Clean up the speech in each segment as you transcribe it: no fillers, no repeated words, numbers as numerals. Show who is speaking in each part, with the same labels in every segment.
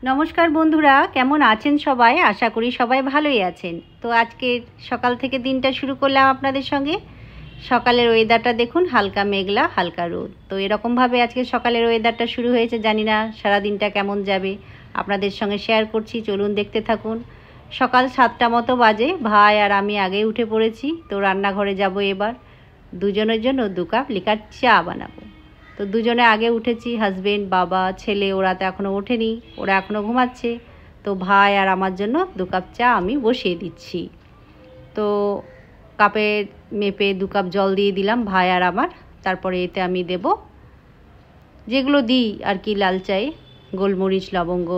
Speaker 1: নমস্কার বন্ধুরা, কেমন আছেন সবাই? আশা করি সবাই ভালোই আছেন। তো আজকে সকাল থেকে দিনটা শুরু করলাম আপনাদের সঙ্গে। সকালের ওয়েদারটা দেখুন, হালকা মেঘলা হালকা রোদ। তো এরকমভাবে আজকে সকালের ওয়েদারটা শুরু হয়েছে। জানি না সারা দিনটা কেমন যাবে, আপনাদের সঙ্গে শেয়ার করছি, চলুন দেখতে থাকুন। সকাল 7টা মতো বাজে, ভাই আর আমি আগেই উঠে পড়েছি। তো রান্নাঘরে যাব এবার, দুজনের জন্য 2 কাপ লিকার চা বানাবো। তো দুজনে আগে উঠেছি, হাজবেন্ড, বাবা, ছেলে, ওরা তো এখনও ওঠেনি, ওরা এখনও ঘুমাচ্ছে। তো ভাই আর আমার জন্য 2 কাপ চা আমি বসিয়ে দিচ্ছি। তো কাপে মেপে 2 কাপ জল দিয়ে দিলাম ভাই আর আমার। তারপরে এতে আমি দেব যেগুলো দিই আর কি লাল চায়ে, গোলমরিচ, লবঙ্গ,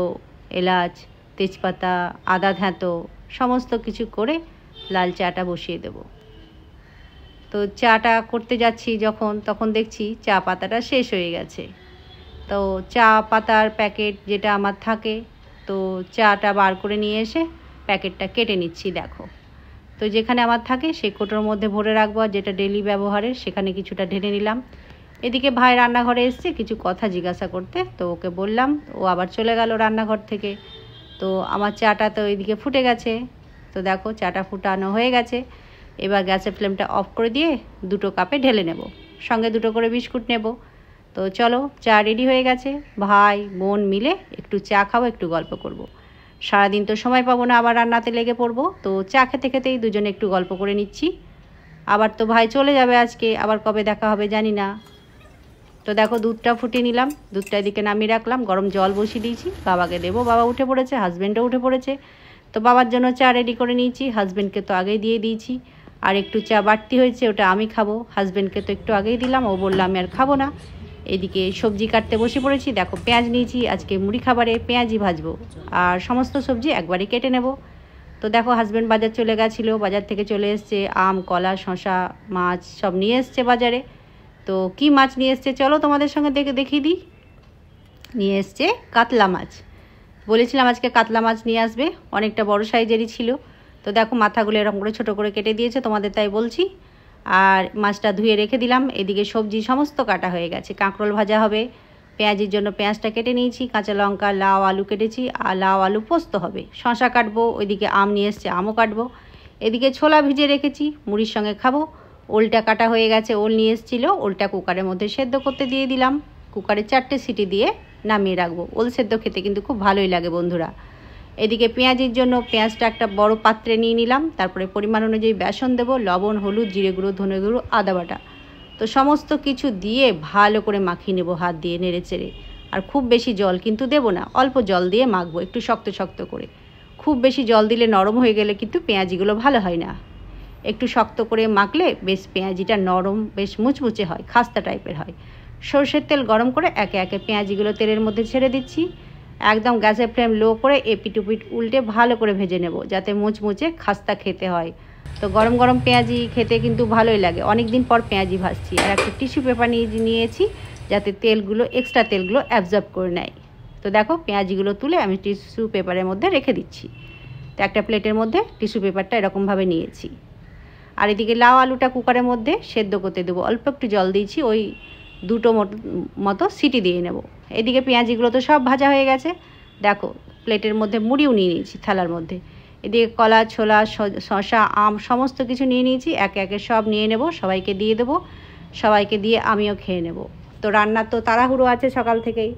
Speaker 1: এলাচ, তেজপাতা, আদা ধ্যাঁতো সমস্ত কিছু করে লাল চাটা বসিয়ে দেবো। তো চাটা করতে যাচ্ছি যখন, তখন দেখছি চা পাতাটা শেষ হয়ে গেছে। তো চা পাতার প্যাকেট যেটা আমার থাকে, তো চাটা বার করে নিয়ে এসে প্যাকেটটা কেটে নিচ্ছি। দেখো, তো যেখানে আমার থাকে সেই কোটোর মধ্যে ভরে রাখবো, আর যেটা ডেলি ব্যবহারের সেখানে কিছুটা ঢেলে নিলাম। এদিকে ভাই রান্নাঘরে এসছে কিছু কথা জিজ্ঞাসা করতে, তো ওকে বললাম, ও আবার চলে গেল রান্নাঘর থেকে। তো আমার চাটা তো এইদিকে ফুটে গেছে। তো দেখো চাটা ফুটানো হয়ে গেছে। এবার গ্যাসের ফ্লেমটা অফ করে দিয়ে 2 কাপে ঢেলে নেব, সঙ্গে 2 করে বিস্কুট নেব। তো চলো, চা রেডি হয়ে গেছে। ভাই বোন মিলে একটু চা খাবো, একটু গল্প করব। সারাদিন তো সময় পাবো না, আবার রান্নাতে লেগে পড়বো। তো চা খেতে খেতেই দুজনে একটু গল্প করে নিচ্ছি। আবার তো ভাই চলে যাবে আজকে, আবার কবে দেখা হবে জানি না। তো দেখো দুধটা ফুটিয়ে নিলাম, দুধটা এদিকে নামিয়ে রাখলাম, গরম জল বসিয়ে দিয়েছি, বাবাকে দেবো। বাবা উঠে পড়েছে, হাজব্যান্ডও উঠে পড়েছে। তো বাবার জন্য চা রেডি করে নিয়েছি, হাজব্যান্ডকে তো আগেই দিয়ে দিয়েছি। আর একটু চা বাড়তি হয়েছে, ওটা আমি খাবো। হাজব্যান্ডকে তো একটু আগেই দিলাম, ও বললো আমি আর খাবো না। এদিকে সবজি কাটতে বসে পড়েছি। দেখো পেঁয়াজ নিয়েছি, আজকে মুড়ি খাবারে পেঁয়াজই ভাজবো, আর সমস্ত সবজি একবারে কেটে নেব। তো দেখো হাজব্যান্ড বাজার চলে গেছিলো, বাজার থেকে চলে এসছে, আম, কলা, শশা, মাছ সব নিয়ে এসছে বাজারে। তো কি মাছ নিয়ে এসছে চলো তোমাদের সঙ্গে দেখিয়ে দিই। নিয়ে এসছে কাতলা মাছ। বলেছিলাম আজকে কাতলা মাছ নিয়ে আসবে, অনেকটা বড় সাইজেরই ছিল। তো দেখো মাথাগুলো এরকম করে ছোটো করে কেটে দিয়েছে, তোমাদের তাই বলছি। আর মাছটা ধুয়ে রেখে দিলাম। এদিকে সবজি সমস্ত কাটা হয়ে গেছে, কাঁকরোল ভাজা হবে, পেঁয়াজের জন্য পেঁয়াজটা কেটে নিয়েছি, কাঁচা লঙ্কা, লাউ, আলু কেটেছি, আর লাউ আলু পোস্ত হবে, শশা কাটবো, ওইদিকে আম নিয়ে এসছে, আমও কাটবো। এদিকে ছোলা ভিজিয়ে রেখেছি, মুড়ির সঙ্গে খাবো। ওলটা কাটা হয়ে গেছে, ওল নিয়ে এসেছিলো, ওলটা কুকারের মধ্যে সেদ্ধ করতে দিয়ে দিলাম। কুকারে 4টে সিটি দিয়ে নামিয়ে রাখবো। ওল সেদ্ধ খেতে কিন্তু খুব ভালোই লাগে বন্ধুরা। এদিকে পেঁয়াজের জন্য পেঁয়াজটা একটা বড় পাত্রে নিয়ে নিলাম, তারপরে পরিমাণ অনুযায়ী বেসন দেবো, লবণ, হলুদ, জিরে গুঁড়ো, ধনে গুঁড়ো, আদা বাটা। তো সমস্ত কিছু দিয়ে ভালো করে মাখিয়ে নেবো হাত দিয়ে নেড়ে চেড়ে। আর খুব বেশি জল কিন্তু দেবো না, অল্প জল দিয়ে মাখবো, একটু শক্ত শক্ত করে। খুব বেশি জল দিলে নরম হয়ে গেলে কিন্তু পেঁয়াজিগুলো ভালো হয় না। একটু শক্ত করে মাখলে বেশ পেঁয়াজিটা নরম, বেশ মুচমুচে হয়, খাস্তা টাইপের হয়। সরষের তেল গরম করে একে একে পেঁয়াজিগুলো তেলের মধ্যে ছেড়ে দিচ্ছি। একদম গ্যাসের ফ্লেম লো করে এপিট ওপিট উল্টে ভালো করে ভেজে নেব, যাতে মুচমুচে খাস্তা খেতে হয়। তো গরম গরম পেঁয়াজি খেতে কিন্তু ভালোই লাগে। অনেক দিন পর পেঁয়াজি ভাজছি, আর একটা টিস্যু পেপার নিয়েছি, যাতে তেলগুলো, এক্সট্রা তেলগুলো অ্যাবজর্ব করে নেয়। তো দেখো পেঁয়াজিগুলো তুলে আমি টিস্যু পেপারের মধ্যে রেখে দিচ্ছি। তো একটা প্লেটের মধ্যে টিস্যু পেপারটা এরকমভাবে নিয়েছি। আর এদিকে লাউ আলুটা কুকারের মধ্যে সেদ্ধ করতে দেবো, অল্প একটু জল দিয়েছি, ওই 2 মতো সিটি দিয়ে নেব। এদিকে পেঁয়াজিগুলো তো সব ভাজা হয়ে গেছে। দেখো প্লেটের মধ্যে মুড়িও নিয়ে নিয়েছি থালার মধ্যে। এদিকে কলা, ছোলা, শসা, আম সমস্ত কিছু নিয়ে নিয়েছি, একে একে সব নিয়ে নেব, সবাইকে দিয়ে দেবো, সবাইকে দিয়ে আমিও খেয়ে নেব। তো রান্নার তো তাড়াহুড়ো আছে সকাল থেকেই,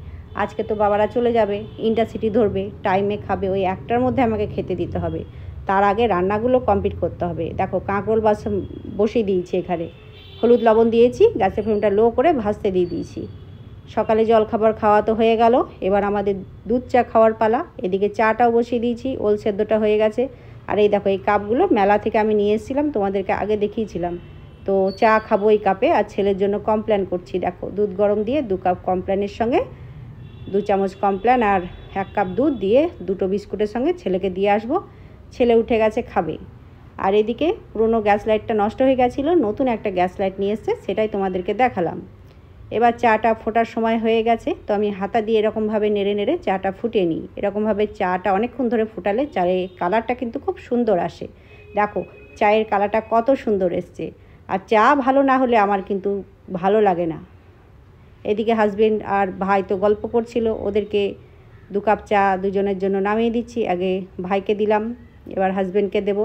Speaker 1: আজকে তো বাবারা চলে যাবে, ইন্টারসিটি ধরবে, টাইমে খাবে, ওই 1টার মধ্যে আমাকে খেতে দিতে হবে। তার আগে রান্নাগুলো কমপ্লিট করতে হবে। দেখো কাঁকরোল বসিয়ে দিয়েছি, এখানে হলুদ লবণ দিয়েছি, গ্যাসের ফ্লেমটা লো করে ভাজতে দিয়ে দিয়েছি। সকালে জলখাবার খাওয়া তো হয়ে গেল, এবার আমাদের দুধ চা খাওয়ার পালা। এদিকে চাটাও বসিয়ে দিয়েছি, ওল সেদ্ধটা হয়ে গেছে। আর এই দেখো এই কাপগুলো মেলা থেকে আমি নিয়ে এসেছিলাম, তোমাদেরকে আগে দেখিয়েছিলাম। তো চা খাবো এই কাপে, আর ছেলের জন্য কমপ্ল্যান করছি। দেখো দুধ গরম দিয়ে 2 কাপ কমপ্ল্যানের সঙ্গে 2 চামচ কমপ্ল্যান আর 1 কাপ দুধ দিয়ে 2টো বিস্কুটের সঙ্গে ছেলেকে দিয়ে আসবো। ছেলে উঠে গেছে, খাবে। আর এদিকে পুরনো গ্যাস লাইটটা নষ্ট হয়ে গেছিলো, নতুন একটা গ্যাস লাইট নিয়ে এসছে, সেটাই তোমাদেরকে দেখালাম। এবার চাটা ফোটার সময় হয়ে গেছে, তো আমি হাতা দিয়ে এরকমভাবে নেড়ে নেড়ে চাটা ফুটিয়ে নিই। এরকমভাবে চাটা অনেকক্ষণ ধরে ফুটালে চায়ের কালারটা কিন্তু খুব সুন্দর আসে। দেখো চায়ের কালারটা কত সুন্দর এসছে। আর চা ভালো না হলে আমার কিন্তু ভালো লাগে না। এদিকে হাজবেন্ড আর ভাই তো গল্প করছিল, ওদেরকে 2 কাপ চা দুজনের জন্য নামিয়ে দিচ্ছি। আগে ভাইকে দিলাম, এবার হাজব্যান্ডকে দেব,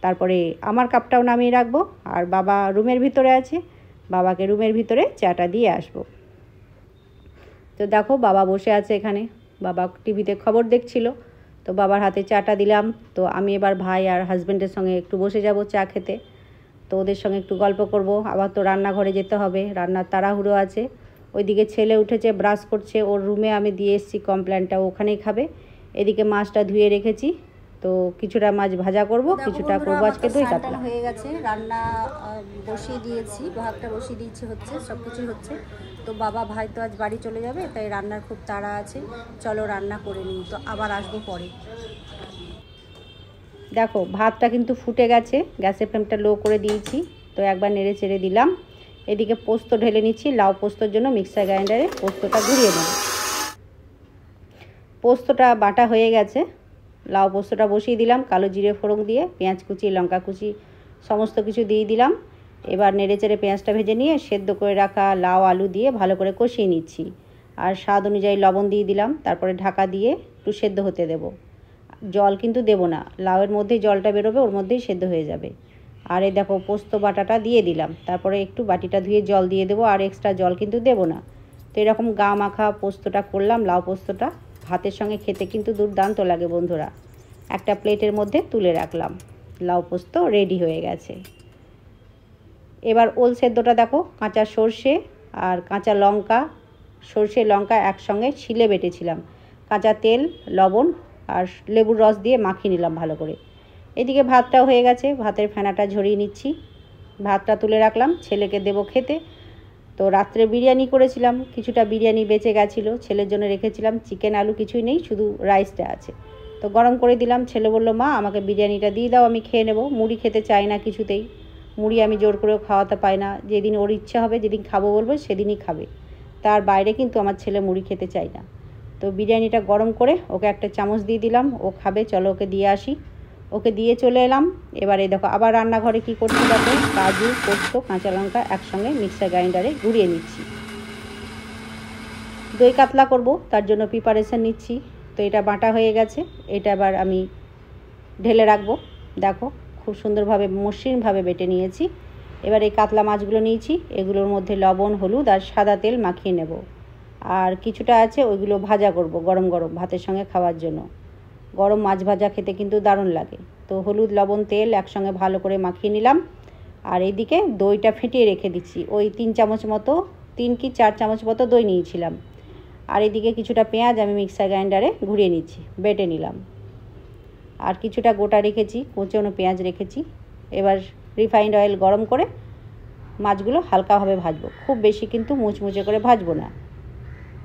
Speaker 1: তারপরে আমার কাপটাও নামিয়ে রাখবো। আর বাবা রুমের ভিতরে আছে, বাবাকে রুমের ভিতরে চাটা দিয়ে আসবো। তো দেখো বাবা বসে আছে এখানে, বাবা টিভিতে খবর দেখছিল, তো বাবার হাতে চাটা দিলাম। তো আমি এবার ভাই আর হাজব্যান্ডের সঙ্গে একটু বসে যাব চা খেতে। তো ওদের সঙ্গে একটু গল্প করব, আবার তো রান্নাঘরে যেতে হবে, রান্নার তাড়াহুড়ো আছে। ওইদিকে ছেলে উঠেছে, ব্রাশ করছে, ওর রুমে আমি দিয়ে এসেছি কমপ্ল্যানটা, ওখানেই খাবে। এদিকে মাছটা ধুয়ে রেখেছি, তো কিছুটা মাছ ভাজা করব, কিছুটা করবো আজকে দই কাতলা। হয়ে গেছে, রান্না বসিয়ে দিয়েছি, ভাতটা বসিয়ে দিয়েছি, হচ্ছে সব কিছুই হচ্ছে। তো বাবা ভাই তো আজ বাড়ি চলে যাবে, তাই রান্নার খুব তাড়া আছে। চলো রান্না করে নিই, তো আবার আসবো পরে। দেখো ভাতটা কিন্তু ফুটে গেছে, গ্যাসের ফ্লেমটা লো করে দিয়েছি। তো একবার নেড়ে চেড়ে দিলাম। এদিকে পোস্ত ঢেলে নিচ্ছি, লাউ পোস্তর জন্য মিক্সার গ্রাইন্ডারে পোস্তটা ঘুরিয়ে নেব। পোস্তটা বাটা হয়ে গেছে, লাউ পোস্তটা বসিয়ে দিলাম, কালো জিরে ফোড়ন দিয়ে পেঁয়াজ কুচি লঙ্কা কুচি সমস্ত কিছু দিয়ে দিলাম। এবার নেড়ে চেড়ে পেঁয়াজটা ভেজে নিয়ে সেদ্ধ করে রাখা লাউ আলু দিয়ে ভালো করে কষিয়ে নিচ্ছি। আর স্বাদ অনুযায়ী লবণ দিয়ে দিলাম, তারপরে ঢাকা দিয়ে একটু সেদ্ধ হতে দেব। জল কিন্তু দেবো না, লাউয়ের মধ্যেই জলটা বেরোবে, ওর মধ্যেই সেদ্ধ হয়ে যাবে। আর এই দেখো পোস্ত বাটাটা দিয়ে দিলাম, তারপরে একটু বাটিটা ধুয়ে জল দিয়ে দেবো, আর এক্সট্রা জল কিন্তু দেবো না। তো এরকম গা মাখা পোস্তটা করলাম, লাউ পোস্তটা ভাতের সঙ্গে খেতে কিন্তু দুর্দান্ত লাগে বন্ধুরা। একটা প্লেটের মধ্যে তুলে রাখলাম, লাউ পোস্ত রেডি হয়ে গেছে। এবার ওল সেদ্ধটা দেখো, কাঁচা সর্ষে আর কাঁচা লঙ্কা, সর্ষে লঙ্কা একসঙ্গে ছিলে বেটেছিলাম, কাঁচা তেল লবণ আর লেবুর রস দিয়ে মাখিয়ে নিলাম ভালো করে। এদিকে ভাতটাও হয়ে গেছে, ভাতের ফেনাটা ঝরিয়ে নিচ্ছি, ভাতটা তুলে রাখলাম, ছেলেকে দেবো খেতে। তো রাত্রে বিরিয়ানি করেছিলাম, কিছুটা বিরিয়ানি বেঁচে গেছিলো, ছেলের জন্য রেখেছিলাম, চিকেন আলু কিছুই নেই, শুধু রাইসটা আছে। তো গরম করে দিলাম, ছেলে বলল মা আমাকে বিরিয়ানিটা দিয়ে দাও, আমি খেয়ে নেব। মুড়ি খেতে চাই না কিছুতেই, মুড়ি আমি জোর করেও খাওয়াতে পাই না, যেদিন ওর ইচ্ছা হবে, যেদিন খাবো বলবো সেদিনই খাবে, তার বাইরে কিন্তু আমার ছেলে মুড়ি খেতে চায় না। তো বিরিয়ানিটা গরম করে ওকে একটা চামচ দিয়ে দিলাম, ও খাবে, চলো ওকে দিয়ে আসি। ওকে দিয়ে চলে এলাম। এবারে দেখো আবার রান্নাঘরে কী করছি, দেখো কাজু পোস্ত কাঁচা লঙ্কা একসঙ্গে মিক্সার গ্রাইন্ডারে ঘুরিয়ে নিচ্ছি। দই কাতলা করব, তার জন্য প্রিপারেশান নিচ্ছি। তো এটা বাটা হয়ে গেছে, এটা এবার আমি ঢেলে রাখবো। দেখো খুব সুন্দরভাবে মসৃণভাবে বেটে নিয়েছি। এবার এই কাতলা মাছগুলো নিয়েছি, এগুলোর মধ্যে লবণ হলুদ আর সাদা তেল মাখিয়ে নেব। আর কিছুটা আছে ওইগুলো ভাজা করব গরম গরম ভাতের সঙ্গে খাওয়ার জন্য। গরম মাছ ভাজা খেতে কিন্তু দারুণ লাগে। তো হলুদ লবণ তেল একসঙ্গে ভালো করে মাখিয়ে নিলাম। আর এইদিকে দইটা ফেটিয়ে রেখে দিচ্ছি, ওই 3 চামচ মতো, 3 কি 4 চামচ মতো দই নিয়েছিলাম। আর এদিকে কিছুটা পেঁয়াজ আমি মিক্সার গ্রাইন্ডারে ঘুরিয়ে নিচ্ছি, বেটে নিলাম। আর কিছুটা গোটা রেখেছি, কুচনো পেঁয়াজ রেখেছি। এবার রিফাইন্ড অয়েল গরম করে মাছগুলো হালকাভাবে ভাজবো, খুব বেশি কিন্তু মুচমুচে করে ভাজবো না।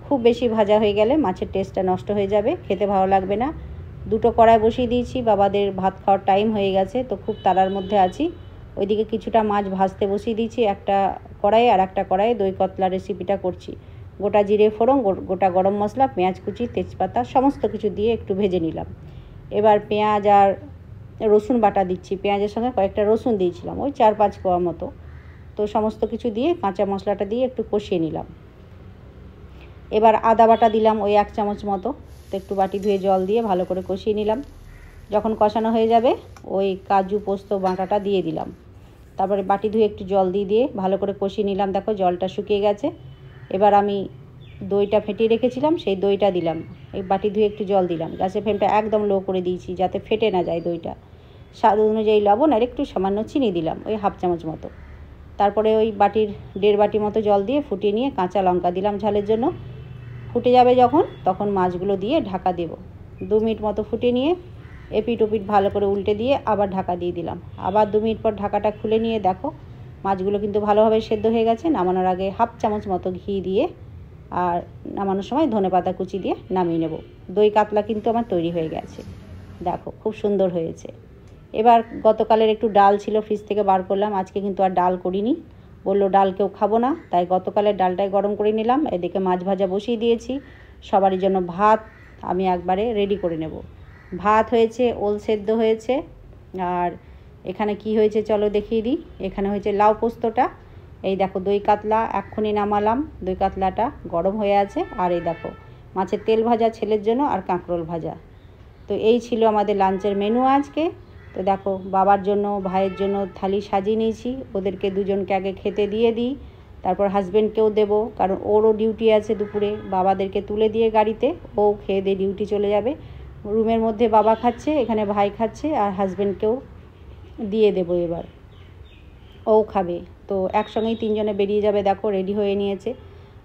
Speaker 1: খুব বেশি ভাজা হয়ে গেলে মাছের টেস্টটা নষ্ট হয়ে যাবে, খেতে ভালো লাগবে না। 2টো কড়াই বসিয়ে দিয়েছি, বাবাদের ভাত খাওয়ার টাইম হয়ে গেছে, তো খুব তাড়ার মধ্যে আছি। ওইদিকে কিছুটা মাছ ভাজতে বসিয়ে দিয়েছি একটা কড়াইয়ে, আর একটা কড়াইয়ে দই কাতলা রেসিপিটা করছি। গোটা জিরে ফোড়ন, গোটা গরম মশলা, পেঁয়াজ কুচি, তেজপাতা সমস্ত কিছু দিয়ে একটু ভেজে নিলাম। এবার পেঁয়াজ আর রসুন বাটা দিচ্ছি, পেঁয়াজের সঙ্গে কয়েকটা রসুন দিয়েছিলাম, ওই 4-5 কোয়া মতো। তো সমস্ত কিছু দিয়ে কাঁচা মশলাটা দিয়ে একটু কষিয়ে নিলাম। এবার আদা বাটা দিলাম ওই 1 চামচ মতো, তো একটু বাটি ধুয়ে জল দিয়ে ভালো করে কষিয়ে নিলাম। যখন কষানো হয়ে যাবে ওই কাজু পোস্ত বাটাটা দিয়ে দিলাম, তারপরে বাটি ধুয়ে একটু জল দিয়ে ভালো করে কষিয়ে নিলাম। দেখো জলটা শুকিয়ে গেছে। এবার আমি দইটা ফেটিয়ে রেখেছিলাম, সেই দইটা দিলাম, এই বাটি ধুয়ে একটু জল দিলাম। গ্যাসের ফ্লেমটা একদম লো করে দিয়েছি যাতে ফেটে না যায় দইটা। স্বাদ অনুযায়ী লবণ আর একটু সামান্য চিনি দিলাম, ওই 1/2 চামচ মতো। তারপরে ওই বাটির 1.5 বাটি মতো জল দিয়ে ফুটিয়ে নিয়ে কাঁচা লঙ্কা দিলাম ঝালের জন্য। ফুটে যাবে যখন, তখন মাছগুলো দিয়ে ঢাকা দেব। 2 মিনিট মতো ফুটিয়ে নিয়ে এপিট ওপিট ভালো করে উল্টে দিয়ে আবার ঢাকা দিয়ে দিলাম। আবার 2 মিনিট পর ঢাকাটা খুলে নিয়ে দেখো মাছগুলো কিন্তু ভালোভাবে সেদ্ধ হয়ে গেছে। নামানোর আগে 1/2 চামচ মতো ঘি দিয়ে, আর নামানোর সময় ধনেপাতা কুচি দিয়ে নামিয়ে নেব। দই কাতলা কিন্তু আমার তৈরি হয়ে গেছে, দেখো খুব সুন্দর হয়েছে। এবার গতকালের একটু ডাল ছিল, ফ্রিজ থেকে বার করলাম, আজকে কিন্তু আর ডাল করিনি, বললো ডাল কেউ খাবো না, তাই গতকালের ডালটাই গরম করে নিলাম। এদিকে মাছ ভাজা বসিয়ে দিয়েছি, সবারই জন্য ভাত আমি একবারে রেডি করে নেব। ভাত হয়েছে, ওল সেদ্ধ হয়েছে, আর এখানে কি হয়েছে চলো দেখিয়ে দিই। এখানে হয়েছে লাউ পোস্তটা, এই দেখো দই কাতলা এক্ষুনি নামালাম, দই কাতলাটা গরম হয়ে আছে। আর এই দেখো মাছের তেল ভাজা ছেলের জন্য আর কাঁকরোল ভাজা। তো এই ছিল আমাদের লাঞ্চের মেনু আজকে। তো দেখো বাবার জন্য ভাইয়ের জন্য থালি সাজিয়ে নিয়েছি, ওদেরকে দুজনকে আগে খেতে দিয়ে দিই, তারপর হাজব্যান্ডকেও দেবো, কারণ ওরও ডিউটি আছে দুপুরে। বাবাদেরকে তুলে দিয়ে গাড়িতে ও খেয়ে দিয়ে ডিউটি চলে যাবে। রুমের মধ্যে বাবা খাচ্ছে, এখানে ভাই খাচ্ছে, আর হাজব্যান্ডকেও দিয়ে দেবো এবার, ও খাবে। তো একসঙ্গেই তিনজনে বেরিয়ে যাবে। দেখো রেডি হয়ে নিয়েছে।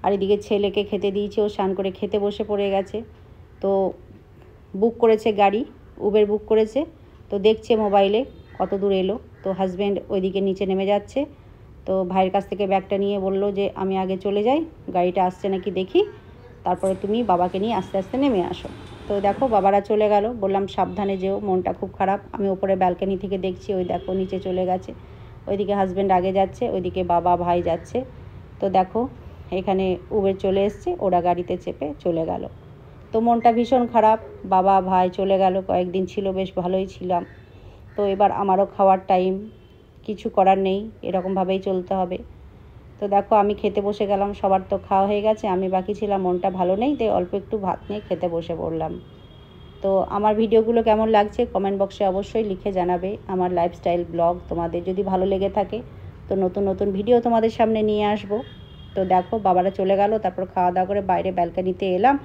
Speaker 1: আর এদিকে ছেলেকে খেতে দিয়েছি, ও স্নান করে খেতে বসে পড়ে গেছে। তো বুক করেছে গাড়ি, উবের বুক করেছে, তো দেখছে মোবাইলে কত দূর এলো। তো হাজব্যান্ড ওইদিকে নিচে নেমে যাচ্ছে। তো ভাইয়ের কাছ থেকে ব্যাগটা নিয়ে বলল যে আমি আগে চলে যাই, গাড়িটা আসছে নাকি দেখি, তারপরে তুমি বাবাকে নিয়ে আস্তে আস্তে নেমে আসো। তো দেখো বাবারা চলে গেল, বললাম সাবধানে যেও, মনটা খুব খারাপ। আমি ওপরে ব্যালকনি থেকে দেখছি, ওই দেখো নিচে চলে গেছে। ওইদিকে হাজব্যান্ড আগে যাচ্ছে, ওইদিকে বাবা ভাই যাচ্ছে। তো দেখো এখানে উবের চলে এসছে, ওরা গাড়িতে চেপে চলে গেল। তো মনটা ভীষণ খারাপ, বাবা ভাই চলে গেল, কয়েকদিন ছিল বেশ ভালোই ছিলাম। তো এবার আমারও খাওয়ার টাইম, কিছু করার নেই, এরকমভাবেই চলতে হবে। তো দেখো আমি খেতে বসে গেলাম, সবার তো খাওয়া হয়ে গেছে, আমি বাকি ছিলাম, মনটা ভালো নেই, তাই অল্প একটু ভাত নিয়ে খেতে বসে পড়লাম। তো আমার ভিডিওগুলো কেমন লাগছে কমেন্ট বক্সে অবশ্যই লিখে জানাবে। আমার লাইফস্টাইল ব্লগ তোমাদের যদি ভালো লেগে থাকে তো নতুন নতুন ভিডিও তোমাদের সামনে নিয়ে আসবো। তো দেখো বাবারা চলে গেল, তারপর খাওয়া দাওয়া করে বাইরে ব্যালকনিতে এলাম।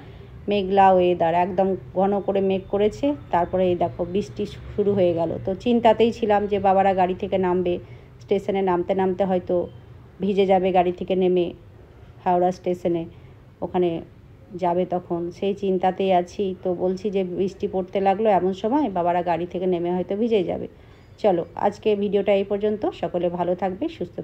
Speaker 1: মেঘলা ওয়েদার, একদম ঘন করে মেঘ করেছে। তারপরে এই দেখো বৃষ্টি শুরু হয়ে গেল। তো চিন্তাতেই ছিলাম যে বাবারা গাড়ি থেকে নামবে, স্টেশনে নামতে নামতে হয়তো ভিজে যাবে, গাড়ি থেকে নেমে হাওড়া স্টেশনে ওখানে যাবে, তখন সেই চিন্তাতেই আছি। তো বলছি যে বৃষ্টি পড়তে লাগলো, এমন সময় বাবারা গাড়ি থেকে নেমে হয়তো ভিজে যাবে। চলো আজকে ভিডিওটা এই পর্যন্ত, সকলে ভালো থাকবে, সুস্থ